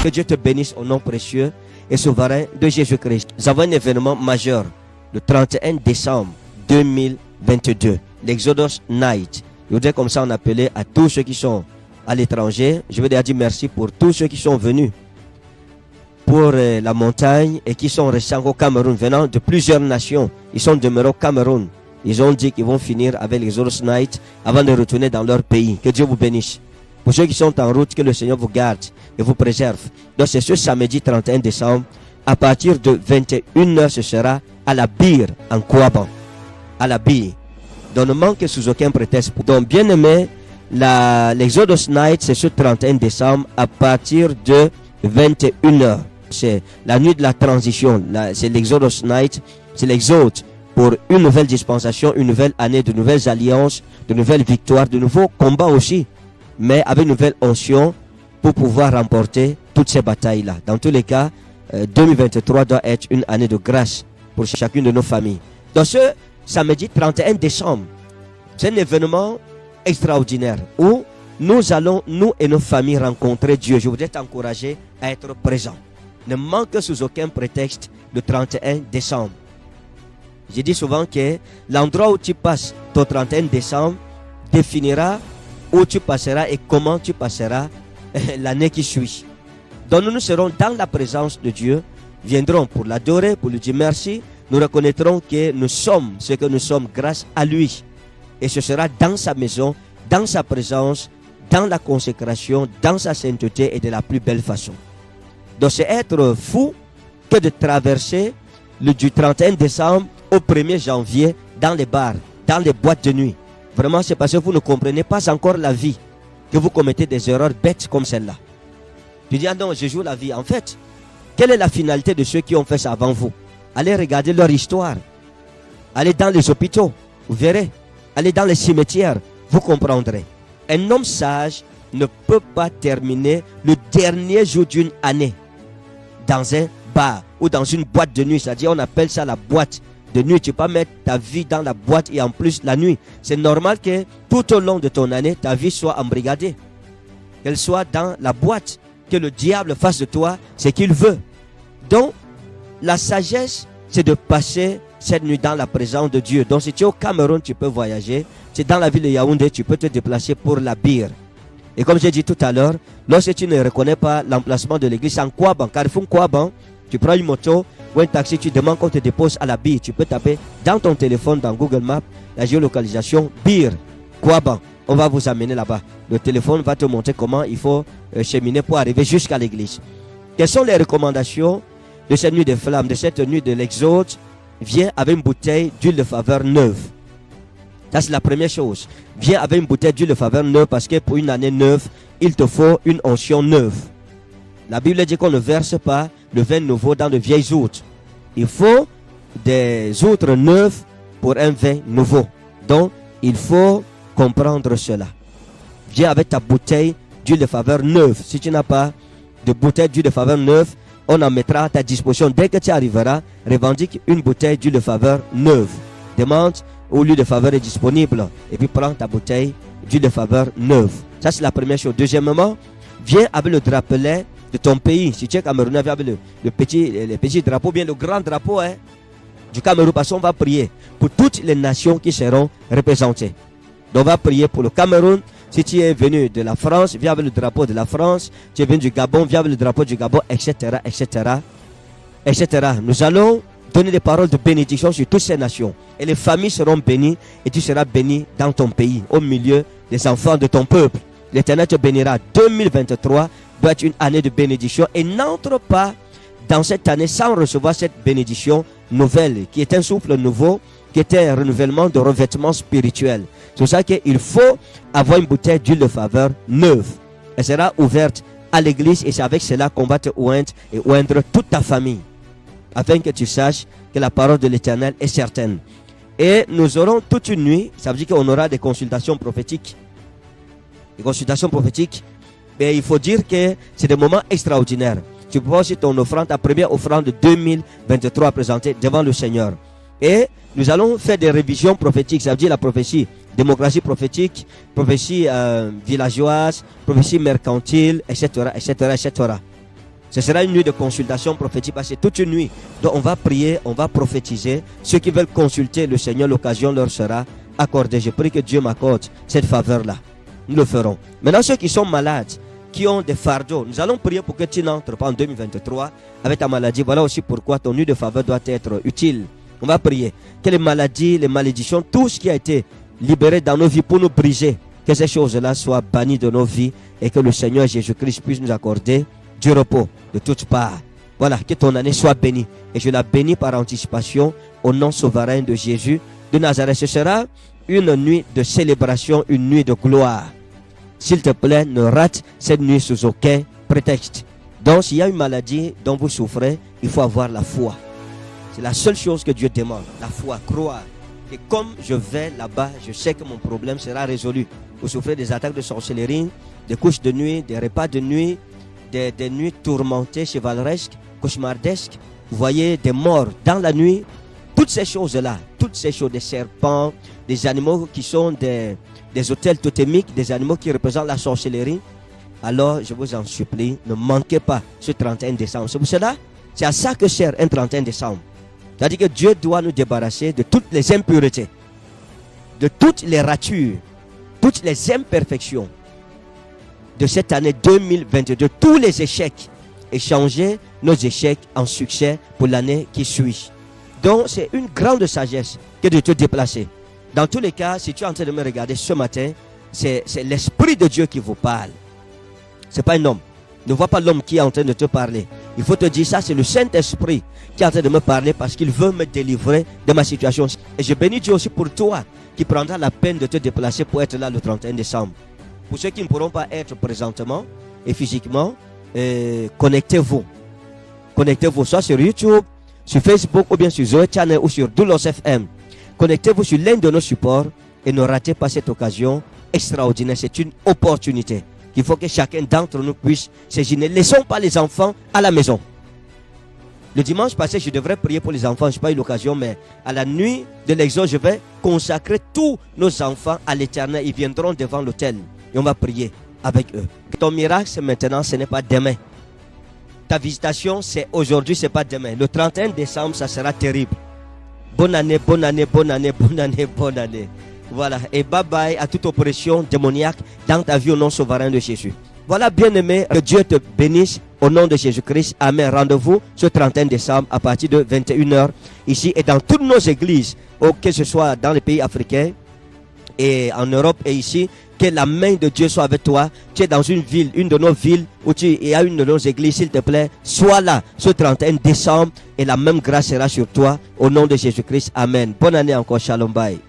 Que Dieu te bénisse au nom précieux et souverain de Jésus-Christ. Nous avons un événement majeur le 31 décembre 2022, l'Exodus Night. Je voudrais comme ça en appeler à tous ceux qui sont à l'étranger. Je veux déjà dire merci pour tous ceux qui sont venus pour la montagne et qui sont restés au Cameroun, venant de plusieurs nations. Ils sont demeurés au Cameroun. Ils ont dit qu'ils vont finir avec l'Exodus Night avant de retourner dans leur pays. Que Dieu vous bénisse. Pour ceux qui sont en route, que le Seigneur vous garde et vous préserve. Donc c'est ce samedi 31 décembre, à partir de 21h, ce sera à la Bire, en Kouaban. À la Bire. Donc ne manquez sous aucun prétexte. Donc bien aimé, l'Exodus Night, c'est ce 31 décembre, à partir de 21h. C'est la nuit de la transition. C'est l'Exodus Night, c'est l'exode pour une nouvelle dispensation, une nouvelle année, de nouvelles alliances, de nouvelles victoires, de nouveaux combats aussi, mais avec une nouvelle onction pour pouvoir remporter toutes ces batailles-là. Dans tous les cas, 2023 doit être une année de grâce pour chacune de nos familles. Dans ce samedi 31 décembre, c'est un événement extraordinaire où nous allons, nous et nos familles, rencontrer Dieu. Je voudrais t'encourager à être présent. Ne manque sous aucun prétexte le 31 décembre. Je dis souvent que l'endroit où tu passes ton 31 décembre définira où tu passeras et comment tu passeras l'année qui suit. Donc nous serons dans la présence de Dieu, viendrons pour l'adorer, pour lui dire merci. Nous reconnaîtrons que nous sommes ce que nous sommes grâce à lui. Et ce sera dans sa maison, dans sa présence, dans la consécration, dans sa sainteté et de la plus belle façon. Donc c'est être fou que de traverser du 31 décembre au 1er janvier dans les bars, dans les boîtes de nuit. Vraiment, c'est parce que vous ne comprenez pas encore la vie que vous commettez des erreurs bêtes comme celle-là. Tu dis, ah non, je joue la vie. En fait, quelle est la finalité de ceux qui ont fait ça avant vous? Allez regarder leur histoire. Allez dans les hôpitaux, vous verrez. Allez dans les cimetières, vous comprendrez. Un homme sage ne peut pas terminer le dernier jour d'une année dans un bar ou dans une boîte de nuit. C'est-à-dire, on appelle ça la boîte de nuit. Tu peux pas mettre ta vie dans la boîte et en plus la nuit. C'est normal que tout au long de ton année, ta vie soit embrigadée. Qu'elle soit dans la boîte. Que le diable fasse de toi ce qu'il veut. Donc, la sagesse, c'est de passer cette nuit dans la présence de Dieu. Donc, si tu es au Cameroun, tu peux voyager. Si dans la ville de Yaoundé, tu peux te déplacer pour la Bire. Et comme j'ai dit tout à l'heure, lorsque tu ne reconnais pas l'emplacement de l'église en Kouaban, Carrefour Kouaban, tu prends une moto ou un taxi, tu demandes qu'on te dépose à la Bire. Tu peux taper dans ton téléphone, dans Google Maps, la géolocalisation Bire, Kouaban. On va vous amener là-bas. Le téléphone va te montrer comment il faut cheminer pour arriver jusqu'à l'église. Quelles sont les recommandations de cette nuit de flammes, de cette nuit de l'exode? Viens avec une bouteille d'huile de faveur neuve. Ça, c'est la première chose. Viens avec une bouteille d'huile de faveur neuve parce que pour une année neuve, il te faut une onction neuve. La Bible dit qu'on ne verse pas le vin nouveau dans de vieilles outres. Il faut des outres neuves pour un vin nouveau. Donc, il faut comprendre cela. Viens avec ta bouteille d'huile de faveur neuve. Si tu n'as pas de bouteille d'huile de faveur neuve, on en mettra à ta disposition. Dès que tu arriveras, revendique une bouteille d'huile de faveur neuve. Demande où l'huile de faveur est disponible. Et puis prends ta bouteille d'huile de faveur neuve. Ça, c'est la première chose. Deuxièmement, viens avec le drapelet de ton pays. Si tu es Camerounais, viens avec le petit drapeau, bien le grand drapeau du Cameroun. Parce qu'on va prier pour toutes les nations qui seront représentées. Donc on va prier pour le Cameroun. Si tu es venu de la France, viens avec le drapeau de la France. Tu es venu du Gabon, viens avec le drapeau du Gabon, etc., etc., etc. Nous allons donner des paroles de bénédiction sur toutes ces nations. Et les familles seront bénies et tu seras béni dans ton pays, au milieu des enfants de ton peuple. L'Éternel te bénira. 2023 doit être une année de bénédiction et n'entre pas dans cette année sans recevoir cette bénédiction nouvelle, qui est un souffle nouveau, qui est un renouvellement de revêtement spirituel. C'est pour ça qu'il faut avoir une bouteille d'huile de faveur neuve. Elle sera ouverte à l'église et c'est avec cela qu'on va te oindre et oindre toute ta famille. Afin que tu saches que la parole de l'Éternel est certaine. Et nous aurons toute une nuit, ça veut dire qu'on aura des consultations prophétiques. Des consultations prophétiques, mais il faut dire que c'est des moments extraordinaires. Tu peux aussi ton offrande, ta première offrande de 2023 à présenter devant le Seigneur. Et nous allons faire des révisions prophétiques, ça veut dire la prophétie, démocratie prophétique, prophétie villageoise, prophétie mercantile, etc., etc., etc. Ce sera une nuit de consultation prophétique parce que toute une nuit. Donc on va prier, on va prophétiser. Ceux qui veulent consulter le Seigneur, l'occasion leur sera accordée. Je prie que Dieu m'accorde cette faveur-là. Nous le ferons. Maintenant, ceux qui sont malades, qui ont des fardeaux, nous allons prier pour que tu n'entres pas en 2023 avec ta maladie. Voilà aussi pourquoi ton nuit de faveur doit être utile. On va prier que les maladies, les malédictions, tout ce qui a été libéré dans nos vies pour nous briser, que ces choses-là soient bannies de nos vies et que le Seigneur Jésus-Christ puisse nous accorder du repos de toutes parts. Voilà, que ton année soit bénie. Et je la bénis par anticipation au nom souverain de Jésus de Nazareth. Ce sera une nuit de célébration, une nuit de gloire. S'il te plaît, ne rate cette nuit sous aucun prétexte. Donc, s'il y a une maladie dont vous souffrez, il faut avoir la foi. C'est la seule chose que Dieu demande, la foi, croire. Et comme je vais là-bas, je sais que mon problème sera résolu. Vous souffrez des attaques de sorcellerie, des couches de nuit, des repas de nuit, des nuits tourmentées, chevaleresques, cauchemardesques. Vous voyez des morts dans la nuit. Toutes ces choses-là, des serpents, des animaux qui sont des hôtels totémiques, des animaux qui représentent la sorcellerie. Alors, je vous en supplie, ne manquez pas ce 31 décembre. C'est pour cela, c'est à ça que sert un 31 décembre. C'est-à-dire que Dieu doit nous débarrasser de toutes les impuretés, de toutes les ratures, toutes les imperfections de cette année 2022, tous les échecs, et changer nos échecs en succès pour l'année qui suit. Donc, c'est une grande sagesse que de te déplacer. Dans tous les cas, si tu es en train de me regarder ce matin, c'est l'Esprit de Dieu qui vous parle. Ce n'est pas un homme. Ne vois pas l'homme qui est en train de te parler. Il faut te dire ça, c'est le Saint-Esprit qui est en train de me parler parce qu'il veut me délivrer de ma situation. Et je bénis Dieu aussi pour toi qui prendra la peine de te déplacer pour être là le 31 décembre. Pour ceux qui ne pourront pas être présentement et physiquement, connectez-vous. Connectez-vous soit sur YouTube, sur Facebook ou bien sur Zoé Channel ou sur Doulos FM. Connectez-vous sur l'un de nos supports et ne ratez pas cette occasion extraordinaire. C'est une opportunité qu'il faut que chacun d'entre nous puisse saisir. Ne laissons pas les enfants à la maison. Le dimanche passé, je devrais prier pour les enfants. Je n'ai pas eu l'occasion, mais à la nuit de l'Exode, je vais consacrer tous nos enfants à l'Éternel. Ils viendront devant l'autel et on va prier avec eux. Ton miracle, c'est maintenant, ce n'est pas demain. Ta visitation, c'est aujourd'hui, ce n'est pas demain. Le 31 décembre, ça sera terrible. Bonne année, bonne année, bonne année, bonne année, bonne année. Voilà, et bye bye à toute oppression démoniaque dans ta vie au nom souverain de Jésus. Voilà, bien-aimé, que Dieu te bénisse au nom de Jésus-Christ. Amen. Rendez-vous ce 31 décembre à partir de 21h ici et dans toutes nos églises, que ce soit dans les pays africains et en Europe et ici. Que la main de Dieu soit avec toi. Tu es dans une ville, une de nos villes où il y a une de nos églises, s'il te plaît. Sois là ce 31 décembre et la même grâce sera sur toi au nom de Jésus-Christ. Amen. Bonne année encore. Shalom. Bye.